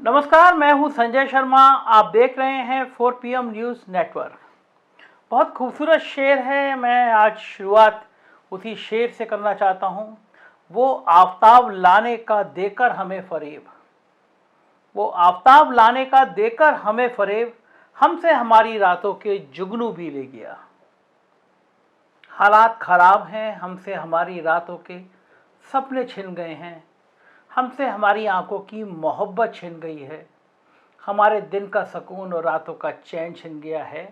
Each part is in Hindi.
नमस्कार, मैं हूं संजय शर्मा। आप देख रहे हैं 4 PM न्यूज़ नेटवर्क। बहुत खूबसूरत शेर है। मैं आज शुरुआत उसी शेर से करना चाहता हूं। वो आफताब लाने का देकर हमें फरेब, वो आफताब लाने का देकर हमें फरेब, हमसे हमारी रातों के जुगनू भी ले गया। हालात खराब हैं, हमसे हमारी रातों के सपने छिन गए हैं, हमसे हमारी आंखों की मोहब्बत छिन गई है, हमारे दिन का सुकून और रातों का चैन छिन गया है,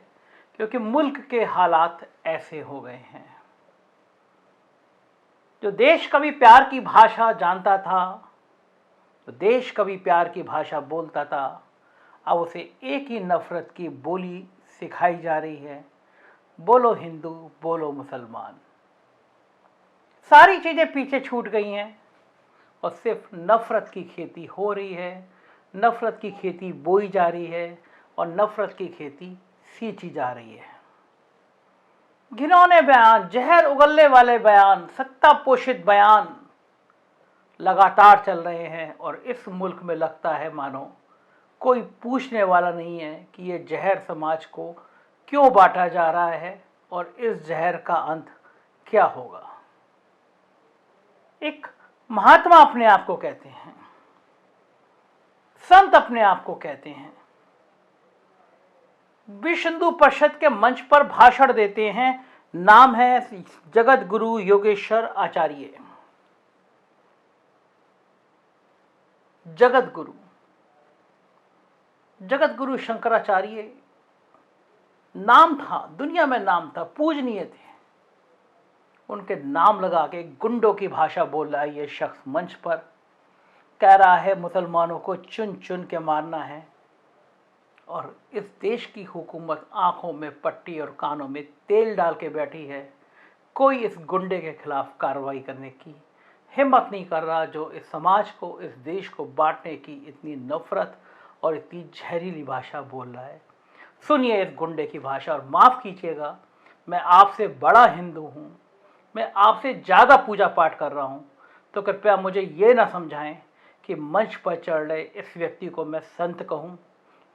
क्योंकि मुल्क के हालात ऐसे हो गए हैं। जो देश कभी प्यार की भाषा जानता था, जो देश कभी प्यार की भाषा बोलता था, अब उसे एक ही नफरत की बोली सिखाई जा रही है। बोलो हिंदू, बोलो मुसलमान। सारी चीज़ें पीछे छूट गई हैं और सिर्फ नफ़रत की खेती हो रही है, नफ़रत की खेती बोई जा रही है और नफ़रत की खेती सींची जा रही है। घिनौने बयान, जहर उगलने वाले बयान, सत्ता पोषित बयान लगातार चल रहे हैं और इस मुल्क में लगता है मानो कोई पूछने वाला नहीं है कि ये जहर समाज को क्यों बांटा जा रहा है और इस जहर का अंत क्या होगा। एक महात्मा अपने आप को कहते हैं, संत अपने आप को कहते हैं, विश्व हिंदू परिषद के मंच पर भाषण देते हैं। नाम है जगत गुरु योगेश्वर आचार्य। जगत गुरु शंकराचार्य नाम था, दुनिया में नाम था, पूजनीय थे। उनके नाम लगा के गुंडों की भाषा बोल रहा है ये शख्स मंच पर, कह रहा है मुसलमानों को चुन चुन के मारना है और इस देश की हुकूमत आंखों में पट्टी और कानों में तेल डाल के बैठी है। कोई इस गुंडे के खिलाफ कार्रवाई करने की हिम्मत नहीं कर रहा जो इस समाज को, इस देश को बांटने की इतनी नफरत और इतनी जहरीली भाषा बोल रहा है। सुनिए इस गुंडे की भाषा और माफ़ कीजिएगा, मैं आपसे बड़ा हिंदू हूँ, मैं आपसे ज़्यादा पूजा पाठ कर रहा हूँ, तो कृपया मुझे ये ना समझाएं कि मंच पर चढ़ रहे इस व्यक्ति को मैं संत कहूँ।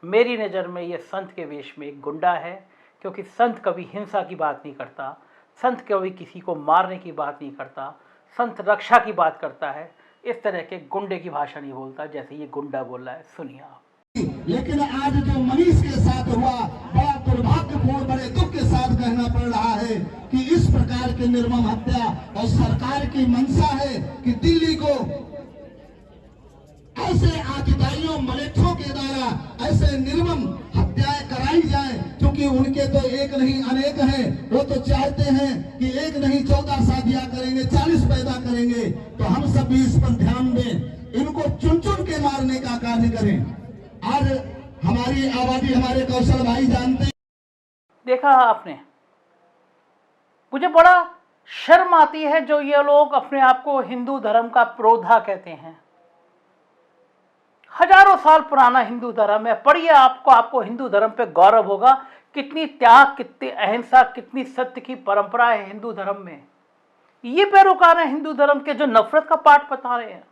मेरी नज़र में ये संत के वेश में एक गुंडा है, क्योंकि संत कभी हिंसा की बात नहीं करता, संत कभी किसी को मारने की बात नहीं करता, संत रक्षा की बात करता है। इस तरह के गुंडे की भाषा नहीं बोलता जैसे ये गुंडा बोल रहा है। सुनिए आप। लेकिन आज जो मनीष के साथ हुआ, बड़ा दुर्भाग्यपूर्ण, बड़े दुख के साथ कहना पड़ रहा है कि इस प्रकार की निर्मम हत्या, और सरकार की मंशा है कि दिल्ली को ऐसे आतताइयों मलेच्छों के द्वारा ऐसे निर्मम हत्याएं कराई जाए, क्योंकि उनके तो एक नहीं अनेक हैं। वो तो चाहते हैं कि एक नहीं 14 शादियां करेंगे, 40 पैदा करेंगे। तो हम सब भी इस पर ध्यान दें, इनको चुन चुन के मारने का कार्य करें। आज हमारी आबादी, हमारे कौशल भाई जानते हैं। देखा आपने, मुझे बड़ा शर्म आती है जो ये लोग अपने आप को हिंदू धर्म का प्रोधा कहते हैं। हजारों साल पुराना हिंदू धर्म है। पढ़िए, आपको हिंदू धर्म पे गौरव होगा। कितनी त्याग, कितनी अहिंसा, कितनी सत्य की परंपरा है हिंदू धर्म में। ये पैरोकार हैं हिंदू धर्म के जो नफरत का पाठ बता रहे हैं।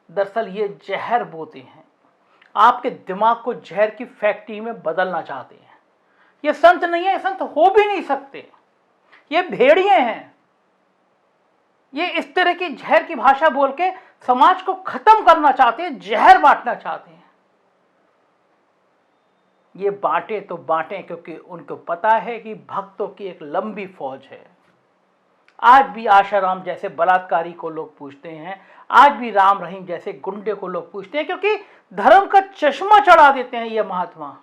दरअसल ये जहर बोते हैं, आपके दिमाग को जहर की फैक्ट्री में बदलना चाहते हैं। ये संत नहीं है, संत हो भी नहीं सकते, ये भेड़िए हैं। ये इस तरह की जहर की भाषा बोल के समाज को खत्म करना चाहते हैं, जहर बांटना चाहते हैं। ये बांटे तो बांटे, क्योंकि उनको पता है कि भक्तों की एक लंबी फौज है। आज भी आशाराम जैसे बलात्कारी को लोग पूछते हैं, आज भी राम रहीम जैसे गुंडे को लोग पूछते हैं, क्योंकि धर्म का चश्मा चढ़ा देते हैं ये महात्मा।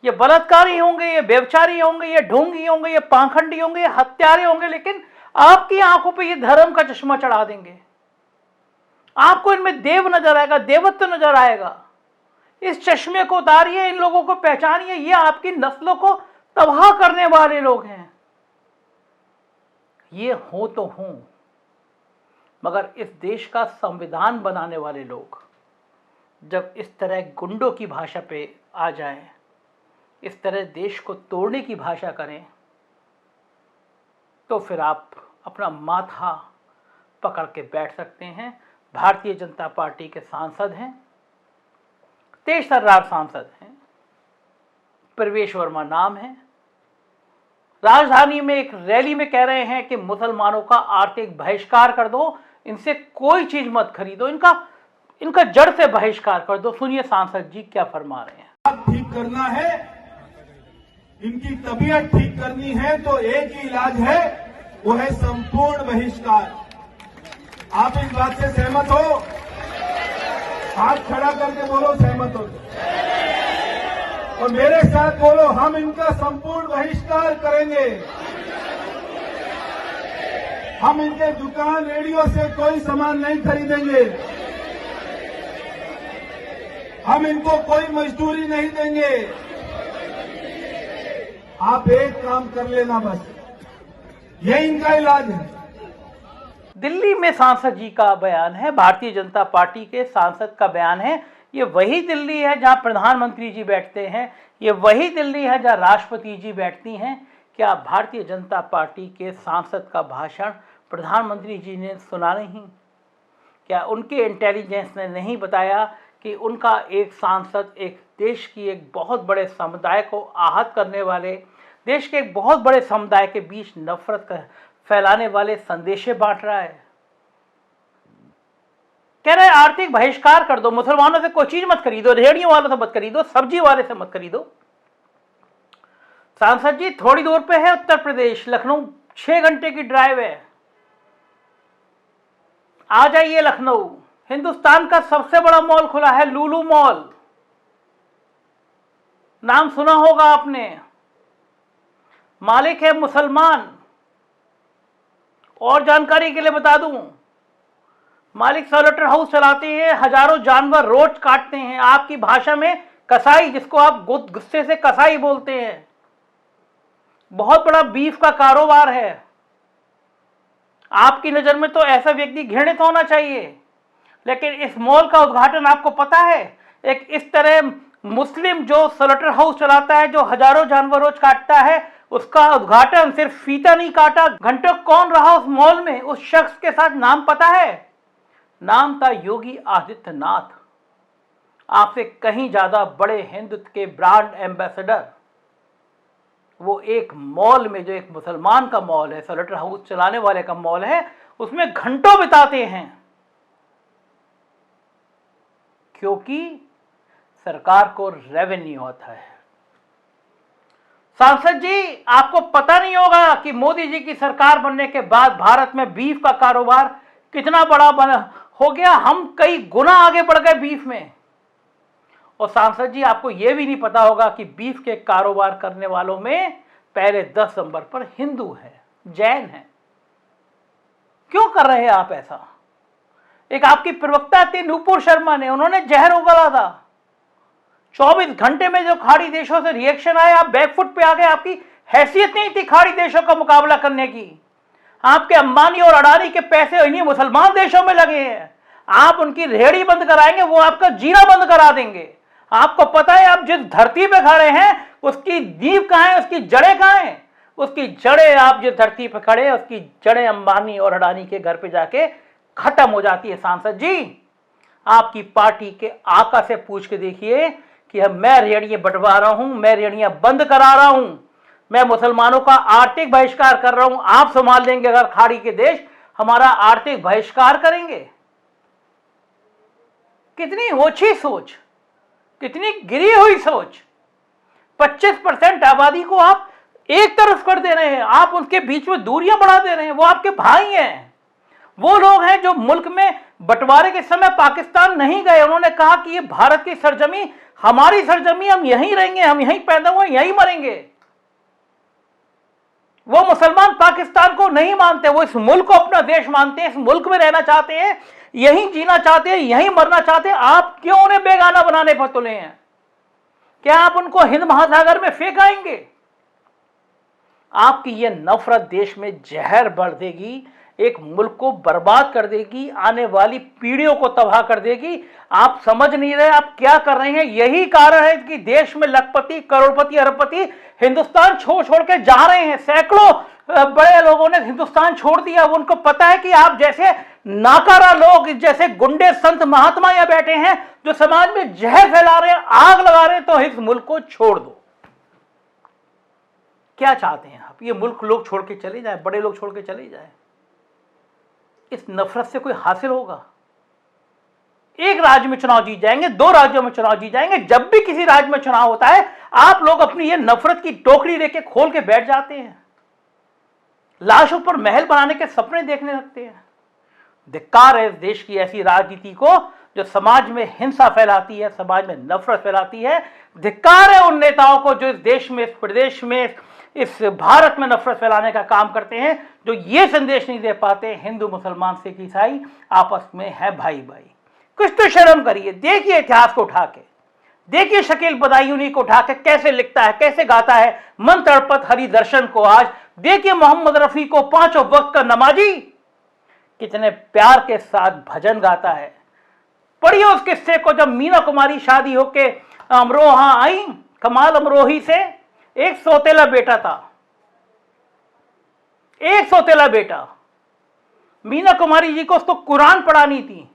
ये बलात्कारी होंगे, ये व्यभिचारी होंगे, ये ढोंगी होंगे, ये पाखंडी होंगे, ये हत्यारे होंगे, लेकिन आपकी आंखों पे ये धर्म का चश्मा चढ़ा देंगे। आपको इनमें देव नजर आएगा, देवत्व नजर आएगा। इस चश्मे को उतारिए, इन लोगों को पहचानिए। ये आपकी नस्लों को तबाह करने वाले लोग हैं। ये हो तो हों, मगर इस देश का संविधान बनाने वाले लोग जब इस तरह गुंडों की भाषा पे आ जाएं, इस तरह देश को तोड़ने की भाषा करें, तो फिर आप अपना माथा पकड़ के बैठ सकते हैं। भारतीय जनता पार्टी के सांसद हैं, तेज तर्रार सांसद हैं, प्रवेश वर्मा नाम है। राजधानी में एक रैली में कह रहे हैं कि मुसलमानों का आर्थिक बहिष्कार कर दो, इनसे कोई चीज मत खरीदो, इनका जड़ से बहिष्कार कर दो। सुनिए सांसद जी क्या फरमा रहे हैं। ठीक करना है, इनकी तबीयत ठीक करनी है तो एक ही इलाज है, वो है संपूर्ण बहिष्कार। आप इस बात से सहमत हो? हाथ खड़ा करके बोलो सहमत हो, और मेरे साथ बोलो हम इनका संपूर्ण बहिष्कार करेंगे। हम इनके दुकान रेडियो से कोई सामान नहीं खरीदेंगे, हम इनको कोई मजदूरी नहीं देंगे। आप एक काम कर लेना बस, यही इनका इलाज है। दिल्ली में सांसद जी का बयान है, भारतीय जनता पार्टी के सांसद का बयान है। ये वही दिल्ली है जहां प्रधानमंत्री जी बैठते हैं, ये वही दिल्ली है जहां राष्ट्रपति जी बैठती हैं। क्या भारतीय जनता पार्टी के सांसद का भाषण प्रधानमंत्री जी ने सुना नहीं? क्या उनके इंटेलिजेंस ने नहीं बताया कि उनका एक सांसद एक देश की एक बहुत बड़े समुदाय को आहत करने वाले, देश के एक बहुत बड़े समुदाय के बीच नफरत फैलाने वाले संदेशे बांट रहा है? कह रहे आर्थिक बहिष्कार कर दो, मुसलमानों से कोई चीज मत खरीदो, रेहड़ियों वालों से मत खरीदो, सब्जी वाले से मत खरीदो। सांसद जी थोड़ी दूर पे है उत्तर प्रदेश, लखनऊ 6 घंटे की ड्राइव है, आ जाइए लखनऊ। हिंदुस्तान का सबसे बड़ा मॉल खुला है, लुलु मॉल, नाम सुना होगा आपने। मालिक है मुसलमान। और जानकारी के लिए बता दूं, मालिक स्लॉटर हाउस चलाते हैं, हजारों जानवर रोज काटते हैं, आपकी भाषा में कसाई, जिसको आप गुस्से से कसाई बोलते हैं। बहुत बड़ा बीफ का कारोबार है। आपकी नजर में तो ऐसा व्यक्ति घृणित होना चाहिए, लेकिन इस मॉल का उद्घाटन आपको पता है, एक इस तरह मुस्लिम जो स्लॉटर हाउस चलाता है, जो हजारों जानवर रोज काटता है, उसका उद्घाटन सिर्फ फीता नहीं काटा, घंटों कौन रहा उस मॉल में, उस शख्स के साथ नाम पता है? नाम था योगी आदित्यनाथ। आपसे कहीं ज्यादा बड़े हिंदुत्व के ब्रांड एम्बेसडर। वो एक मॉल में, जो एक मुसलमान का मॉल है, स्लॉटर हाउस चलाने वाले का मॉल है, उसमें घंटों बिताते हैं, क्योंकि सरकार को रेवेन्यू आता है। सांसद जी, आपको पता नहीं होगा कि मोदी जी की सरकार बनने के बाद भारत में बीफ का कारोबार कितना बड़ा हो गया। हम कई गुना आगे बढ़ गए बीफ में। और सांसद जी, आपको यह भी नहीं पता होगा कि बीफ के कारोबार करने वालों में पहले 10 नंबर पर हिंदू है, जैन है। क्यों कर रहे हैं आप ऐसा? एक आपकी प्रवक्ता थी नूपुर शर्मा ने, उन्होंने जहर उगला था। 24 घंटे में जो खाड़ी देशों से रिएक्शन आए, आप बैकफुट पे आ गए। आपकी हैसियत नहीं थी खाड़ी देशों का मुकाबला करने की। आपके अंबानी और अडानी के पैसे इन्हीं मुसलमान देशों में लगे हैं। आप उनकी रेहड़ी बंद कराएंगे, वो आपका जीना बंद करा देंगे। आपको पता है आप जिस धरती पे खड़े हैं उसकी नींव कहां है, उसकी जड़ें कहां हैं? उसकी जड़ें, आप जिस धरती पे खड़े हैं उसकी जड़ें अंबानी और अडानी के घर पे जाके खत्म हो जाती है। सांसद जी, आपकी पार्टी के आका से पूछ के देखिए कि मैं रेहड़ियां बंटवा रहा हूं, मैं रेहड़ियां बंद करा रहा हूं, मैं मुसलमानों का आर्थिक बहिष्कार कर रहा हूं। आप संभाल लेंगे अगर खाड़ी के देश हमारा आर्थिक बहिष्कार करेंगे? कितनी ओछी सोच, कितनी गिरी हुई सोच। 25% आबादी को आप एक तरफ कर दे रहे हैं, आप उनके बीच में दूरियां बढ़ा दे रहे हैं। वो आपके भाई हैं, वो लोग हैं जो मुल्क में बंटवारे के समय पाकिस्तान नहीं गए। उन्होंने कहा कि ये भारत की सरजमी, हमारी सरजमी, हम यहीं रहेंगे, हम यहीं पैदा हुए, यहीं मरेंगे। वो मुसलमान पाकिस्तान को नहीं मानते, वो इस मुल्क को अपना देश मानते हैं, इस मुल्क में रहना चाहते हैं, यहीं जीना चाहते हैं, यहीं मरना चाहते हैं। आप क्यों उन्हें बेगाना बनाने पर तुले हैं? क्या आप उनको हिंद महासागर में फेंक आएंगे? आपकी यह नफरत देश में जहर भर देगी, एक मुल्क को बर्बाद कर देगी, आने वाली पीढ़ियों को तबाह कर देगी। आप समझ नहीं रहे आप क्या कर रहे हैं। यही कारण है कि देश में लखपति, करोड़पति, अरबपति हिंदुस्तान छोड़ छोड़ के जा रहे हैं। सैकड़ों बड़े लोगों ने हिंदुस्तान छोड़ दिया। अब उनको पता है कि आप जैसे नाकारा लोग, जैसे गुंडे संत महात्मा यहाँ बैठे हैं जो समाज में जहर फैला रहे हैं, आग लगा रहे हैं, तो इस मुल्क को छोड़ दो। क्या चाहते हैं आप? ये मुल्क लोग छोड़ के चले जाए, बड़े लोग छोड़ के चले जाए? इस नफरत से कोई हासिल होगा? एक राज्य में चुनाव जीत जाएंगे, 2 राज्यों में चुनाव जीत जाएंगे, जब भी किसी राज्य में चुनाव होता है आप लोग अपनी ये नफरत की टोकरी लेके खोल के बैठ जाते हैं, लाशों पर महल बनाने के सपने देखने लगते हैं। धिक्कार है इस देश की ऐसी राजनीति को जो समाज में हिंसा फैलाती है, समाज में नफरत फैलाती है। धिक्कार है उन नेताओं को जो इस देश में, इस प्रदेश में, इस भारत में नफरत फैलाने का काम करते हैं, जो ये संदेश नहीं दे पाते हिंदू मुसलमान सिख ईसाई आपस में है भाई भाई। कुछ तो शर्म करिए। देखिए इतिहास को उठा के, देखिए शकील बदायूनी को उठा के कैसे लिखता है, कैसे गाता है मन तड़पत हरि दर्शन को आज। देखिए मोहम्मद रफी को 5 वक्त का नमाजी कितने प्यार के साथ भजन गाता है। पढ़िए उस किस्से को, जब मीना कुमारी शादी होके अमरोहा आई, कमाल अमरोही से, एक सौतेला बेटा था, एक सौतेला बेटा। मीना कुमारी जी को उसको कुरान पढ़ानी थी।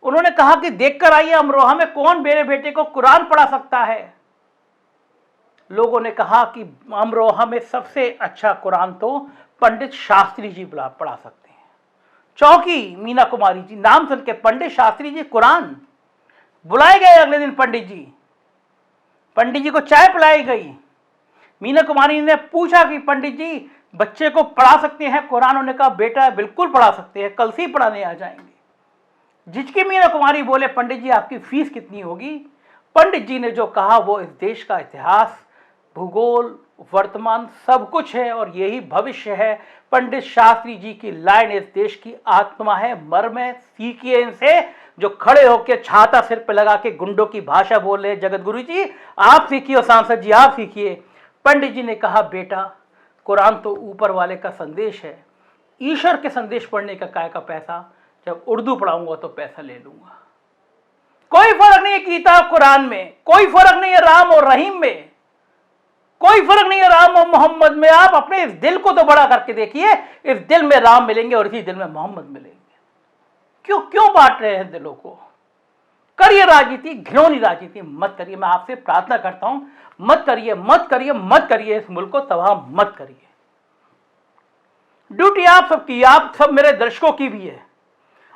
उन्होंने कहा कि देखकर आइए अमरोहा में कौन मेरे बेटे को कुरान पढ़ा सकता है। लोगों ने कहा कि अमरोहा में सबसे अच्छा कुरान तो पंडित शास्त्री जी पढ़ा सकते हैं। चौकी मीना कुमारी जी, नाम सुन के पंडित शास्त्री जी कुरान। बुलाए गए अगले दिन पंडित जी को चाय पिलाई गई। मीना कुमारी ने पूछा कि पंडित जी बच्चे को पढ़ा सकते हैं कुरान? उन्होंने कहा बेटा बिल्कुल पढ़ा सकते हैं, कल से ही पढ़ाने आ जाएंगे। जिसकी मीना कुमारी बोले पंडित जी आपकी फीस कितनी होगी? पंडित जी ने जो कहा वो इस देश का इतिहास, भूगोल, वर्तमान सब कुछ है और यही भविष्य है। पंडित शास्त्री जी की लाइन इस देश की आत्मा है, मर्म है। सीखिए इनसे, जो खड़े होकर छाता सिर पे लगा के गुंडों की भाषा बोल रहे। जगत गुरु जी आप सीखिए और सांसद जी आप सीखिए। पंडित जी ने कहा बेटा कुरान तो ऊपर वाले का संदेश है, ईश्वर के संदेश पढ़ने का काय का पैसा? जब उर्दू पढ़ाऊंगा तो पैसा ले लूंगा। कोई फर्क नहीं है गीता कुरान में, कोई फर्क नहीं है राम और रहीम में, कोई फर्क नहीं है राम और मोहम्मद में। आप अपने इस दिल को तो बड़ा करके देखिए, इस दिल में राम मिलेंगे और इसी दिल में मोहम्मद मिलेंगे। क्यों बांट रहे हैं दिलों को? करिए राजनीति, घिनौनी राजनीति मत करिए। मैं आपसे प्रार्थना करता हूं मत करिए, मत करिए, मत करिए। इस मुल्क को तबाह मत करिए। ड्यूटी आप सबकी, आप सब मेरे दर्शकों की भी है।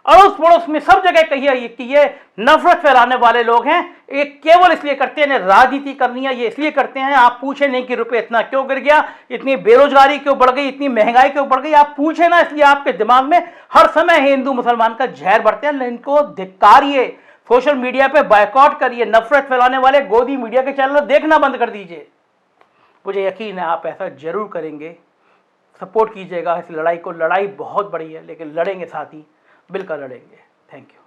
अड़ोस पड़ोस में सब जगह कहिए कि ये नफरत फैलाने वाले लोग हैं, ये केवल इसलिए करते हैं राजनीति करनी है, ये इसलिए करते हैं। आप पूछे नहीं कि रुपए इतना क्यों गिर गया, इतनी बेरोजगारी क्यों बढ़ गई, इतनी महंगाई क्यों बढ़ गई, आप पूछे ना। इसलिए आपके दिमाग में हर समय हिंदू मुसलमान का जहर बढ़ते हैं। इनको धिक्कारिए, सोशल मीडिया पे बायकॉट करिए। नफरत फैलाने वाले गोदी मीडिया के चैनल देखना बंद कर दीजिए। मुझे यकीन है आप ऐसा जरूर करेंगे। सपोर्ट कीजिएगा इस लड़ाई को। लड़ाई बहुत बड़ी है लेकिन लड़ेंगे साथ ही, मिलकर लड़ेंगे। Thank you.